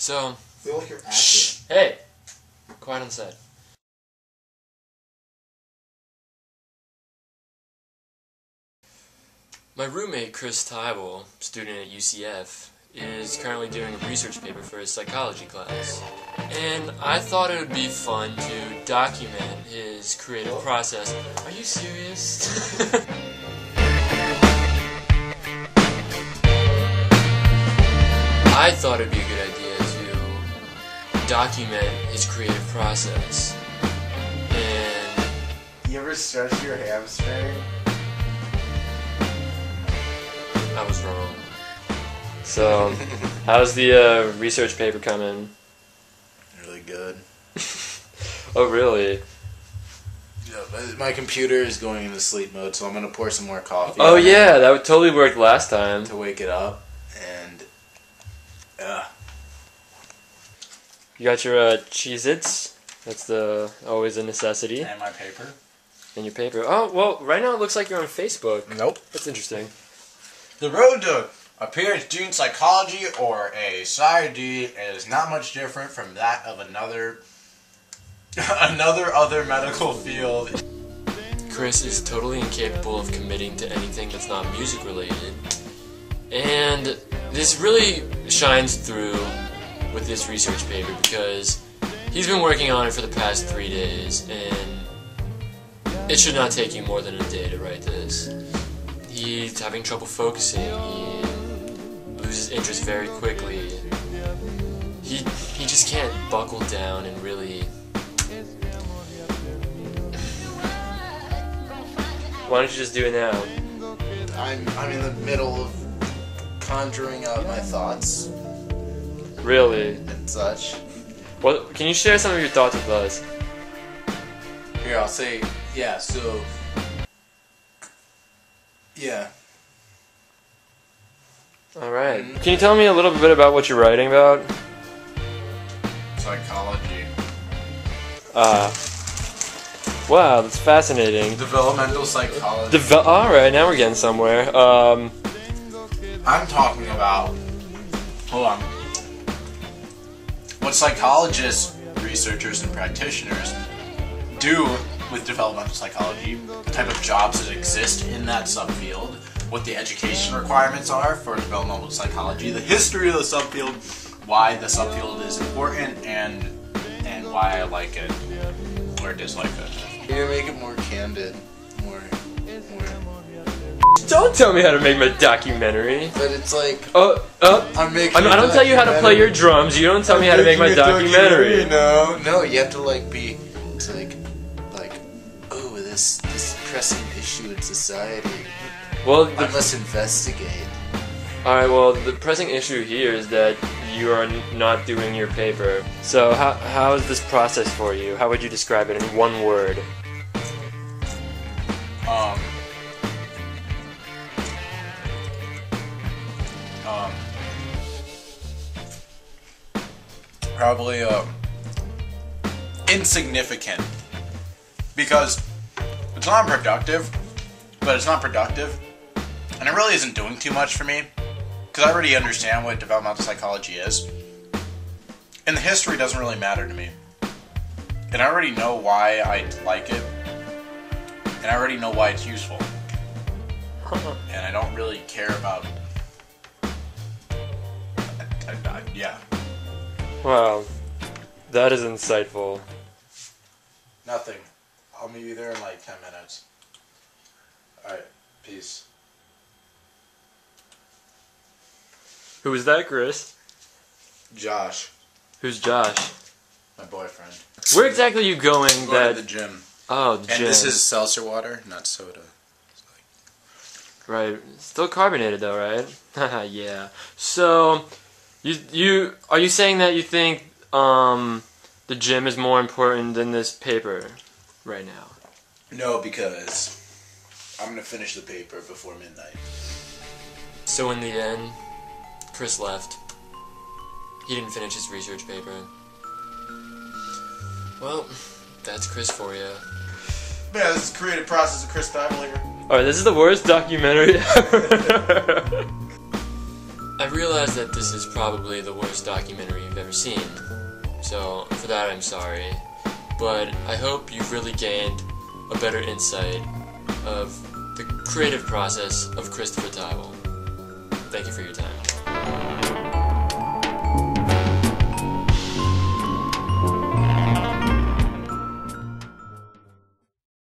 So, I feel like you're acting. shh, hey, quiet on the side. My roommate, Kris, student at UCF, is currently doing a research paper for his psychology class. And I thought it would be fun to document his creative process. Are you serious? I thought it'd be a good idea to document his creative process. And You ever stretch your hamstring? I was wrong. So, how's the research paper coming? Really good. Oh, really? Yeah, my computer is going into sleep mode, so I'm gonna pour some more coffee. Oh yeah, that would totally worked last time. To wake it up, and You got your Cheez-Its. That's always a necessity. and my paper. And your paper. Oh, well, right now it looks like you're on Facebook. Nope. That's interesting. The road to a PhD in psychology or a PsyD is not much different from that of another other medical field. Kris is totally incapable of committing to anything that's not music related. And this really shines through with this research paper because he's been working on it for the past 3 days, and it should not take you more than a day to write this. He's having trouble focusing, he loses interest very quickly. He just can't buckle down and really... Why don't you just do it now? I'm in the middle of conjuring out my thoughts Really? and such. Well, can you share some of your thoughts with us? Here, I'll say, yeah, so... Yeah. Alright. Can you tell me a little bit about what you're writing about? Psychology. Wow, that's fascinating. Developmental psychology. Alright, now we're getting somewhere. I'm talking about... Hold on. What psychologists, researchers, and practitioners do with developmental psychology, the type of jobs that exist in that subfield, what the education requirements are for developmental psychology, the history of the subfield, why the subfield is important, and why I like it or dislike it. You make it more candid, more. Don't tell me how to make my documentary. But it's like I'm making. I don't tell you how to play your drums. You don't tell me how to make my documentary. No, you have to be. It's like, oh, this pressing issue in society. Well, I must investigate. All right. Well, the pressing issue here is that you are not doing your paper. So how is this process for you? How would you describe it in one word? Probably insignificant, because it's not productive, but it's not productive, and it really isn't doing too much for me, because I already understand what developmental psychology is, and the history doesn't really matter to me, and I already know why I like it, and I already know why it's useful, and I don't really care about, yeah. Wow, that is insightful. Nothing. I'll meet you there in like 10 minutes. Alright, peace. Who is that, Kris? Josh, Who's Josh? my boyfriend. Where exactly are you going? Going to the gym. Oh, the gym. And this is seltzer water, not soda. Right. Still carbonated though, right? Haha, yeah. So, are you saying that you think the gym is more important than this paper right now? No, because I'm going to finish the paper before midnight. So in the end, Kris left. He didn't finish his research paper. Well, that's Kris for you. Yeah, this is creative process of Kris Taibl here. Alright, this is the worst documentary ever. I realize that this is probably the worst documentary you've ever seen, so for that I'm sorry, but I hope you've really gained a better insight of the creative process of Christopher Taibl. Thank you for your time.